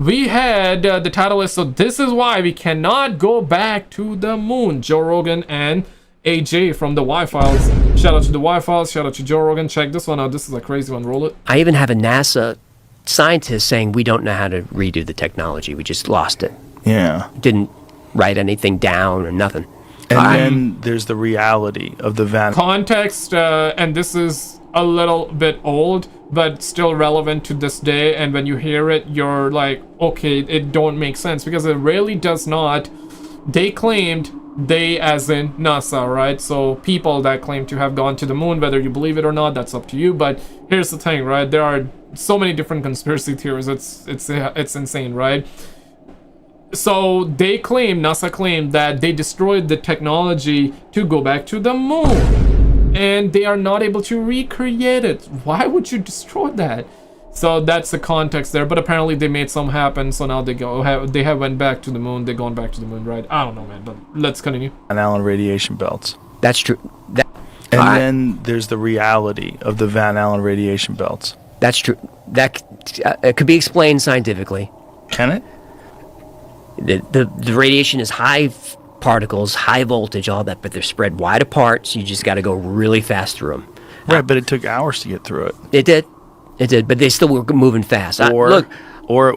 we had the title is, so this is why we cannot go back to the moon. Joe Rogan and AJ from the Y-Files. Shout out to the Y-Files, shout out to Joe Rogan. Check this one out. This is a crazy one. Roll it. I even have a NASA scientist saying we don't know how to redo the technology. We just lost it. Yeah. Didn't write anything down or nothing. And then there's the reality of the van. Context, and this is a little bit old, but still relevant to this day. And when you hear it, you're like, okay, it don't make sense, because it really does not. They claimed, they as in NASA, right? So people that claim to have gone to the moon, whether you believe it or not, that's up to you. But here's the thing, right? There are so many different conspiracy theories. It's insane, right? So they claim, NASA claimed that they destroyed the technology to go back to the moon, and they are not able to recreate it. Why would you destroy that? So that's the context there. But apparently they made some happen. So now they have went back to the moon. They're going back to the moon, right? I don't know, man. But let's continue. Van Allen radiation belts. That's true. And then there's the reality of the Van Allen radiation belts. That's true. That it could be explained scientifically. Can it? The radiation is high particles, high voltage, all that, but they're spread wide apart, so you just got to go really fast through them. Right, but it took hours to get through it. It did, but they still were moving fast. Or it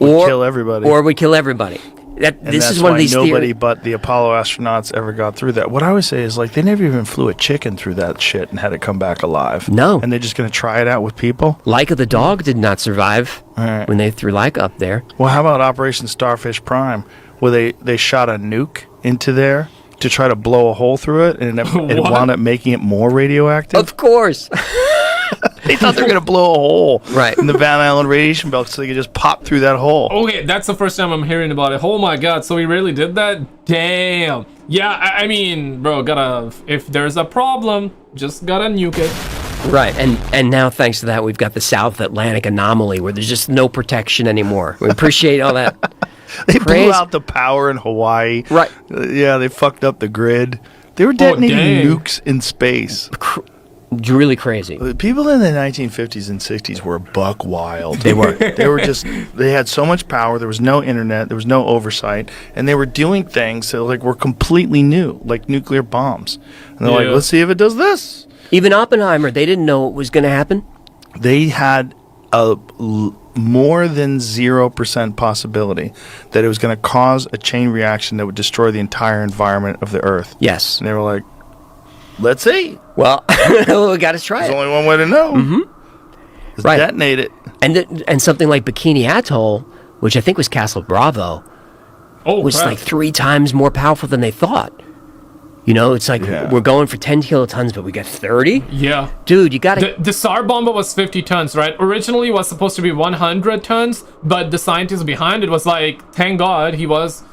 would kill everybody. Or it would kill everybody. This is one of these nobody but the Apollo astronauts ever got through that. What I would say is, like, they never even flew a chicken through that shit and had it come back alive. No. And they're just going to try it out with people? Laika the dog did not survive Right. when they threw Laika up there. Well, how about Operation Starfish Prime, where they shot a nuke into there to try to blow a hole through it, and it wound up making it more radioactive? Of course. They thought they were going to blow a hole Right. in the Van Allen radiation belt so they could just pop through that hole. Okay, that's the first time I'm hearing about it. Oh my god, so we really did that? Damn. Yeah, I mean, bro, if there's a problem, just gotta nuke it. Right, and now thanks to that, we've got the South Atlantic anomaly where there's just no protection anymore. We appreciate all that. They blew out the power in Hawaii. Right. Yeah, they fucked up the grid. They were detonating nukes in space. Really crazy. People in the 1950s and 60s were buck wild. They were. They had so much power. There was no internet. There was no oversight. And they were doing things that were completely new, like nuclear bombs. And they're like, let's see if it does this. Even Oppenheimer, they didn't know what was going to happen. They had a more than 0% possibility that it was going to cause a chain reaction that would destroy the entire environment of the Earth. Yes. And they were like, let's see. Well, we got to try There's it. only one way to know. Mm-hmm. Let's Right. detonate it. And something like Bikini Atoll, which I think was Castle Bravo, was like 3 times more powerful than they thought. You know, it's like we're going for 10 kilotons, but we got 30? Yeah. Dude, you got to... The SAR bomba was 50 tons, right? Originally it was supposed to be 100 tons, but the scientist behind it was like, thank God he was...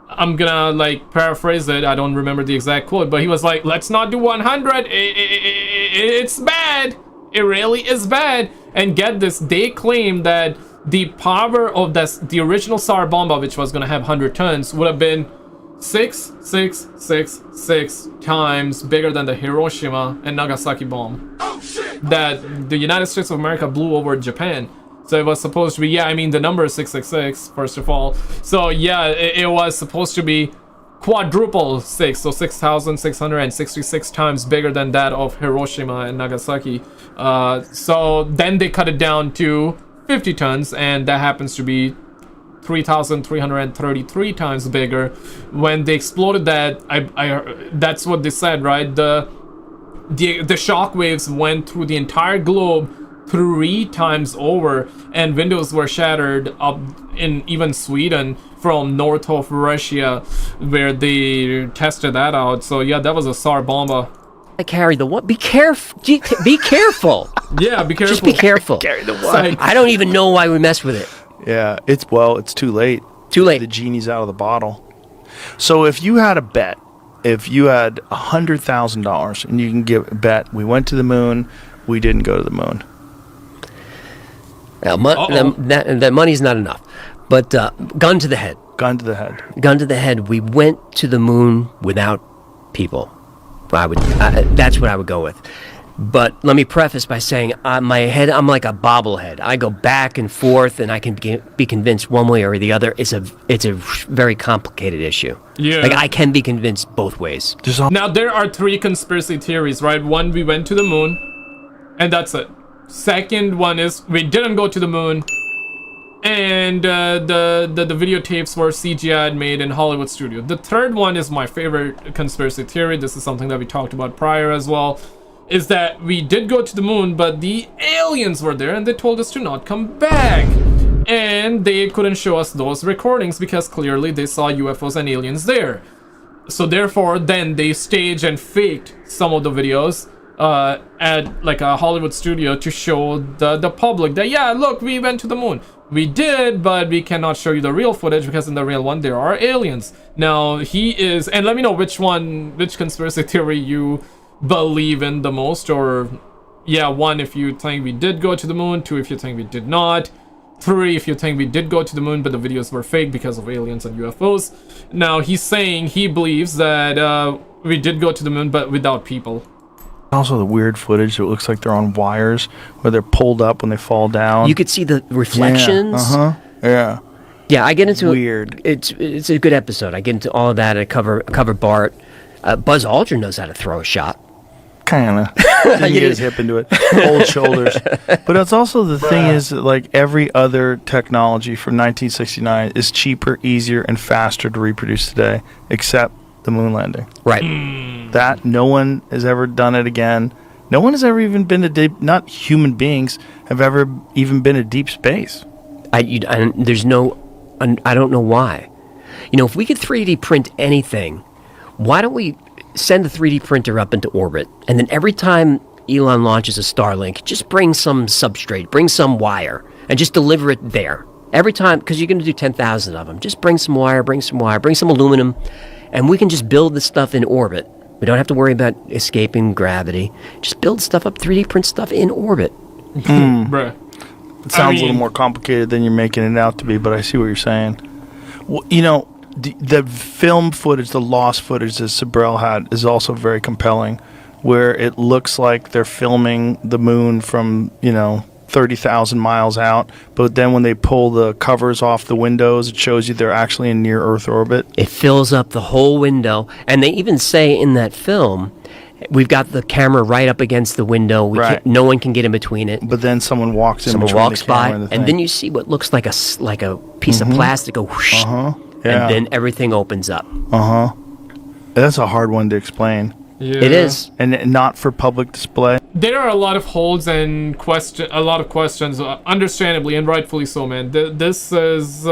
I'm gonna like paraphrase it. I don't remember the exact quote, but he was like, let's not do 100. It's bad. It really is bad. And get this, they claim that the power of the original SAR bomba, which was gonna have 100 tons, would have been 6 times bigger than the Hiroshima and Nagasaki bomb that the United States of America blew over Japan. So it was supposed to be, I mean, the number is 666, first of all. So yeah, it was supposed to be quadruple 6, so 6,666 times bigger than that of Hiroshima and Nagasaki. So then they cut it down to 50 tons, and that happens to be 3,333 times bigger. When they exploded that, that's what they said, right? The shock waves went through the entire globe 3 times over, and windows were shattered up in even Sweden from north of Russia, where they tested that out. So yeah, that was a SAR bomba. I carry the one. Be careful. Be careful. Yeah, be careful. Just be careful. Carry the one. I don't even know why we mess with it. Yeah, it's too late. Too late. The genie's out of the bottle. So if you had a bet, if you had $100,000 and you can bet, we went to the moon, we didn't go to the moon. Well, that money's not enough. But gun to the head. Gun to the head. Gun to the head. We went to the moon without people. That's what I would go with. But let me preface by saying, my head, I'm like a bobblehead. I go back and forth, and I can be convinced one way or the other. It's a very complicated issue. Yeah. Like, I can be convinced both ways. Now, there are 3 conspiracy theories, right? One, we went to the moon, and that's it. Second one is we didn't go to the moon, and the videotapes were CGI made in Hollywood studio. The third one is my favorite conspiracy theory. This is something that we talked about prior as well. Is that we did go to the moon, but the aliens were there and they told us to not come back. And they couldn't show us those recordings because clearly they saw UFOs and aliens there. So therefore, then they staged and faked some of the videos at like a Hollywood studio to show the public that, yeah, look, we went to the moon. We did, but we cannot show you the real footage because in the real one, there are aliens. Now, and let me know which conspiracy theory you believe in the most, or 1 if you think we did go to the moon, 2 if you think we did not, 3 if you think we did go to the moon but the videos were fake because of aliens and UFOs. Now he's saying he believes that we did go to the moon but without people. Also the weird footage that looks like they're on wires where they're pulled up when they fall down. You could see the reflections. Yeah, I get into weird. It's a good episode. I get into all of that. I cover Bart. Buzz Aldrin knows how to throw a shot. Kinda. Didn't get his hip into it. Old shoulders. But it's also the thing is that, like, every other technology from 1969 is cheaper, easier, and faster to reproduce today, except the moon landing. Right. That no one has ever done it again. No one has ever even been to deep. Not human beings have ever even been to deep space. I don't know why. If we could 3D print anything, why don't we send the 3D printer up into orbit, and then every time Elon launches a Starlink, just bring some substrate, bring some wire, and just deliver it there. Every time, because you're going to do 10,000 of them. Just bring some wire, bring some aluminum, and we can just build the stuff in orbit. We don't have to worry about escaping gravity. Just build stuff up, 3D print stuff in orbit. Bruh. It sounds a little more complicated than you're making it out to be, but I see what you're saying. Well, the film footage, the lost footage that Sabrell had is also very compelling, where it looks like they're filming the moon from, 30,000 miles out, but then when they pull the covers off the windows, it shows you they're actually in near Earth orbit. It fills up the whole window, and they even say in that film, we've got the camera right up against the window. No one can get in between it. But then someone walks in. Someone walks by, and then you see what looks like a piece of plastic go whoosh. Yeah. And then everything opens up. That's a hard one to explain. Yeah. It is. And not for public display. There are a lot of holes and a lot of questions, understandably and rightfully so, man. This is,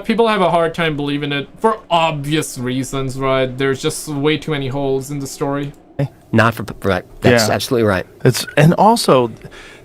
people have a hard time believing it for obvious reasons, right? There's just way too many holes in the story. Right. That's absolutely right. And also,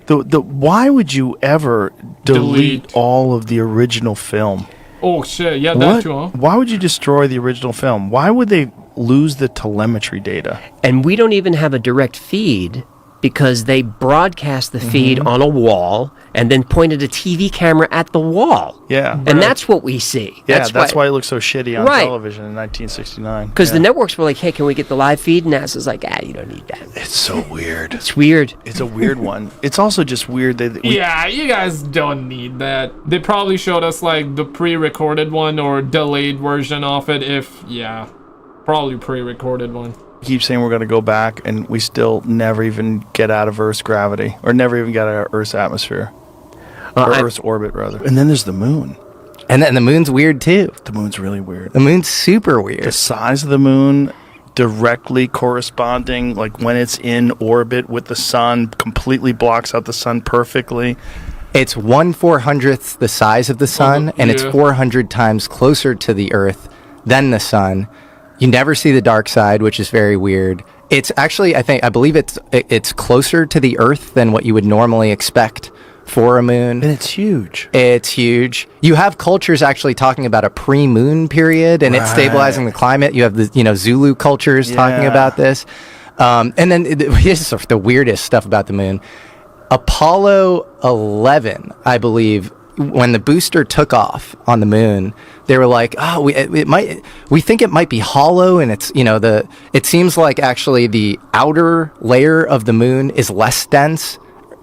why would you ever delete all of the original film? Oh shit, yeah, that too, huh? Why would you destroy the original film? Why would they lose the telemetry data? And we don't even have a direct feed because they broadcast the feed on a wall and then pointed a TV camera at the wall. Yeah. And that's what we see. Yeah, that's why it looks so shitty on television in 1969. Because the networks were like, hey, can we get the live feed? And NASA's like, you don't need that. It's so weird. It's weird. It's a weird one. It's also just weird that you guys don't need that. They probably showed us like the pre-recorded one or delayed version of it probably pre-recorded one. Keep saying we're going to go back, and we still never even get out of Earth's gravity, or never even get out of Earth's atmosphere, or Earth's orbit, rather. And then there's the moon. And then the moon's weird, too. The moon's really weird. The moon's super weird. The size of the moon directly corresponding, like when it's in orbit with the sun, completely blocks out the sun perfectly. It's 1/400th the size of the sun, and it's 400 times closer to the Earth than the sun. You never see the dark side, which is very weird. It's actually, I believe it's closer to the Earth than what you would normally expect for a moon. And it's huge. It's huge. You have cultures actually talking about a pre-moon period, and it's stabilizing the climate. You have the Zulu cultures talking about this. And then here's the weirdest stuff about the moon. Apollo 11, I believe, when the booster took off on the moon, they were like, "Oh, we think it might be hollow, and it's it seems like actually the outer layer of the moon is less dense."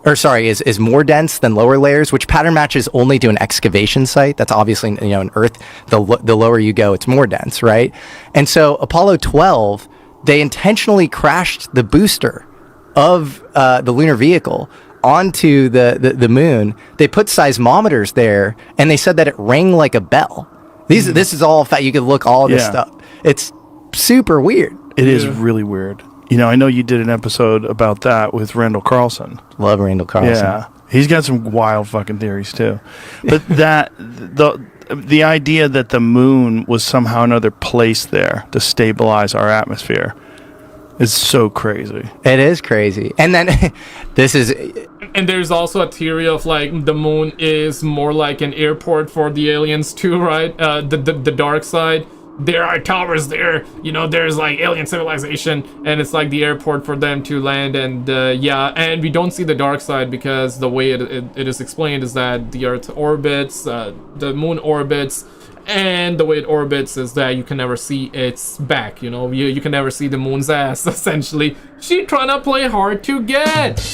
Or sorry, is more dense than lower layers, which pattern matches only to an excavation site. That's obviously, in Earth, the lower you go, it's more dense, right? And so Apollo 12, they intentionally crashed the booster of the lunar vehicle onto the moon. They put seismometers there, and they said that it rang like a bell. This is all fact. You could look all this stuff. It's super weird. It is really weird. I know you did an episode about that with Randall Carlson. Love Randall Carlson. Yeah, he's got some wild fucking theories too. But the idea that the moon was somehow another place there to stabilize our atmosphere is so crazy. It is crazy. And then And there's also a theory of like the moon is more like an airport for the aliens too, right? The dark side. There are towers there, there's like alien civilization, and it's like the airport for them to land. And and we don't see the dark side because the way it is explained is that the Earth orbits, the moon orbits, and the way it orbits is that you can never see its back. You can never see the moon's ass. Essentially, she trying to play hard to get.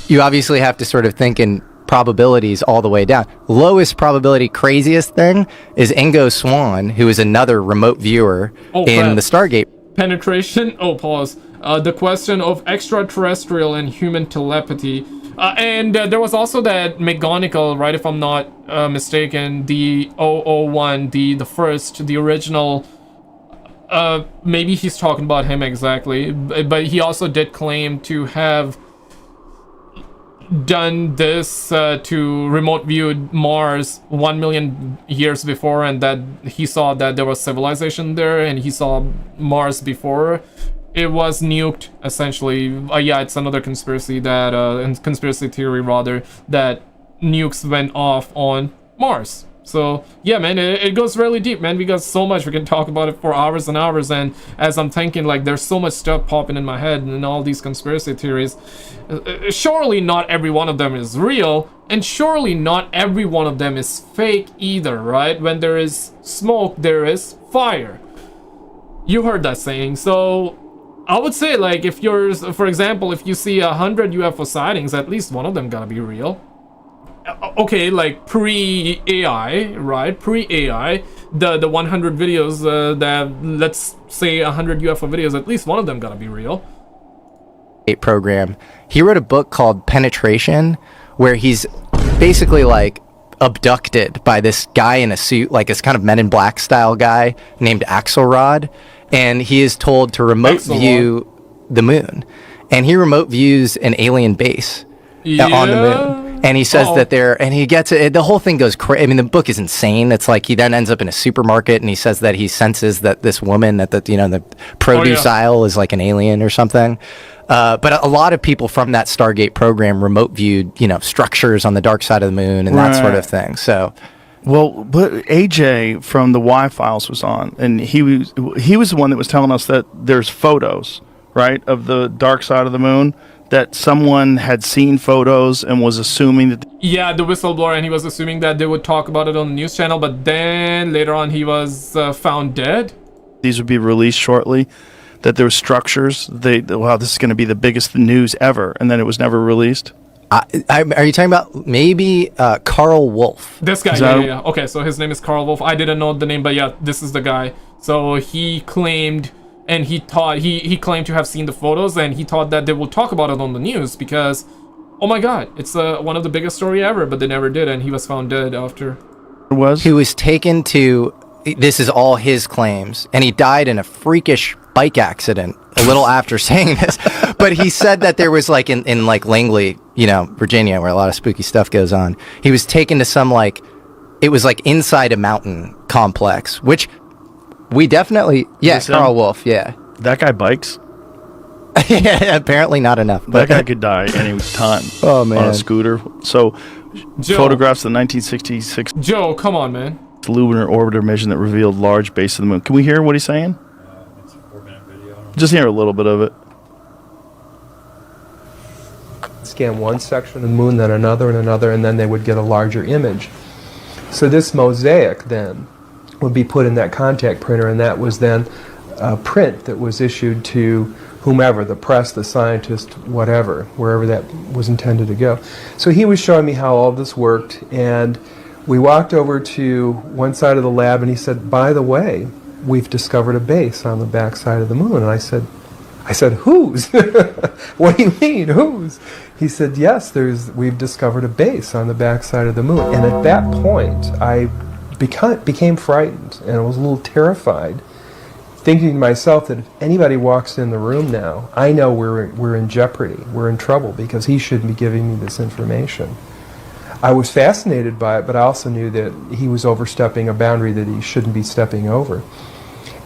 You obviously have to sort of think in probabilities all the way down. Lowest probability, craziest thing is Ingo Swann, who is another remote viewer in the Stargate. Penetration. Pause. The question of extraterrestrial and human telepathy. And there was also that McGonagall, right, if I'm not mistaken, the 001, the first, the original. Maybe he's talking about him exactly, but he also did claim to have done this to remote viewed Mars 1 million years before, and that he saw that there was civilization there, and he saw Mars before it was nuked, essentially. It's another conspiracy conspiracy theory rather, that nukes went off on Mars. So yeah, man, it goes really deep, man. We got so much, we can talk about it for hours and hours. And as I'm thinking, like, there's so much stuff popping in my head and all these conspiracy theories. Surely not every one of them is real, and surely not every one of them is fake either, right? When there is smoke, there is fire. You heard that saying. So I would say, like, for example, if you see 100 UFO sightings, at least one of them gotta be real. Okay, like pre-AI, right? Pre-AI, the 100 videos that, let's say 100 UFO videos, at least one of them gotta be real. Program. He wrote a book called Penetration, where he's basically like abducted by this guy in a suit, like this kind of Men in Black style guy named Axelrod, and he is told to remote view the moon, and he remote views an alien base on the moon. And he says that he gets it. The whole thing goes crazy. I mean, the book is insane. It's like he then ends up in a supermarket, and he says that he senses that this woman that the produce aisle is like an alien or something. But a lot of people from that Stargate program remote viewed, structures on the dark side of the moon and that sort of thing. So, well, but AJ from the Y Files was on, and he was the one that was telling us that there's photos, right, of the dark side of the moon, that someone had seen photos and was assuming that... Yeah, the whistleblower, and he was assuming that they would talk about it on the news channel, but then later on he was found dead. These would be released shortly, that there were structures. Wow, this is going to be the biggest news ever, and then it was never released. Are you talking about maybe Carl Wolf? This guy, yeah. Okay, so his name is Carl Wolf. I didn't know the name, but yeah, this is the guy. So he claimed... And he claimed to have seen the photos, and he thought that they will talk about it on the news because, oh my god, it's one of the biggest story ever, but they never did, and he was found dead after. He was taken to, this is all his claims, and he died in a freakish bike accident a little after saying this. But he said that there was like in like Langley, Virginia, where a lot of spooky stuff goes on. He was taken to some it was like inside a mountain complex, which... We definitely, Carl Wolf, yeah. That guy bikes? Yeah, apparently not enough. But that guy could die any time. Oh, man. On a scooter. So, Joe, photographs of the 1966... Joe, come on, man. Lunar orbiter mission that revealed large base of the moon. Can we hear what he's saying? It's a 4-minute video. Just hear a little bit of it. scan one section of the moon, then another and another, and then they would get a larger image. So this mosaic then would be put in that contact printer, and that was then a print that was issued to whomever, the press, the scientist, whatever, wherever that was intended to go. So he was showing me how all this worked, and we walked over to one side of the lab, and he said, by the way, we've discovered a base on the back side of the moon. And I said, whose? What do you mean, whose? He said, yes, we've discovered a base on the back side of the moon. And at that point, I became frightened, and I was a little terrified, thinking to myself that if anybody walks in the room now, I know we're in jeopardy, we're in trouble, because he shouldn't be giving me this information. I was fascinated by it, but I also knew that he was overstepping a boundary that he shouldn't be stepping over.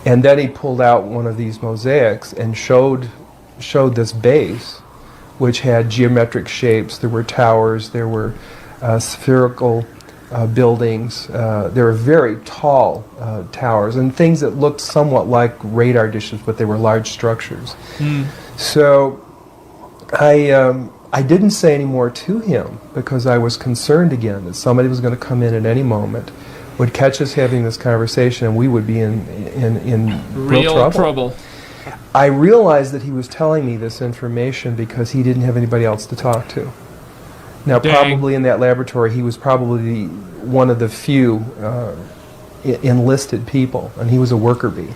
And then he pulled out one of these mosaics and showed this base, which had geometric shapes. There were towers, there were spherical buildings, there were very tall towers, and things that looked somewhat like radar dishes, but they were large structures. So I didn't say any more to him, because I was concerned again that somebody was going to come in at any moment, would catch us having this conversation, and we would be in real trouble. I realized that he was telling me this information because he didn't have anybody else to talk to. Now, probably in that laboratory, he was probably one of the few enlisted people, and he was a worker bee.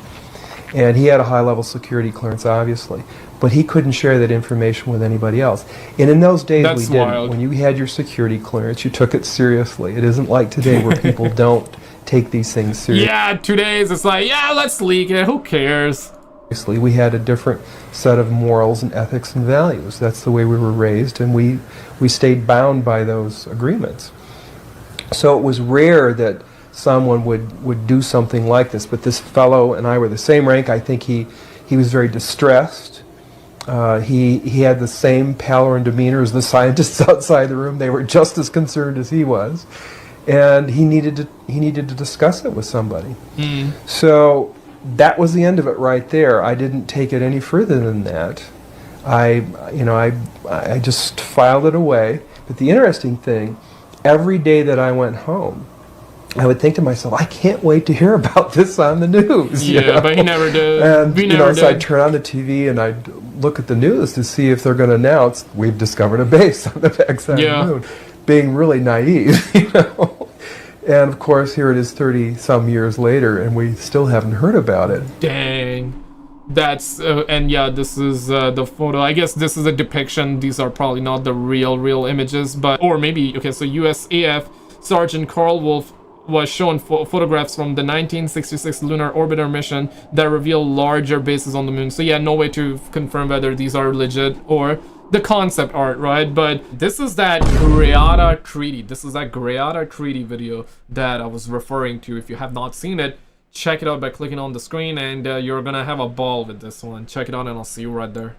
And he had a high-level security clearance, obviously. But he couldn't share that information with anybody else. And in those days, we did. Wild. When you had your security clearance, you took it seriously. It isn't like today where people don't take these things seriously. Yeah, today's it's like, yeah, let's leak it. Who cares? We had a different set of morals and ethics and values. That's the way we were raised, and we stayed bound by those agreements. So it was rare that someone would do something like this. But this fellow and I were the same rank. I think he was very distressed. He had the same pallor and demeanor as the scientists outside the room. They were just as concerned as he was, and he needed to discuss it with somebody. So that was the end of it right there. I didn't take it any further than that. I just filed it away. But the interesting thing, every day that I went home, I would think to myself, I can't wait to hear about this on the news. Yeah, but he never did. And so I'd turn on the TV and I'd look at the news to see if they're going to announce we've discovered a base on the backside of the moon, being really naive, And of course, here it is 30-some years later, and we still haven't heard about it. Dang. That's, and yeah, this is the photo. I guess this is a depiction. These are probably not the real images, but, or maybe, okay, so USAF Sergeant Carl Wolf was shown photographs from the 1966 lunar orbiter mission that reveal larger bases on the moon. So yeah, no way to confirm whether these are legit or the concept art, right? But this is that Greada Treaty. This is that Greada Treaty video that I was referring to. If you have not seen it, check it out by clicking on the screen, and you're gonna have a ball with this one. Check it out, and I'll see you right there.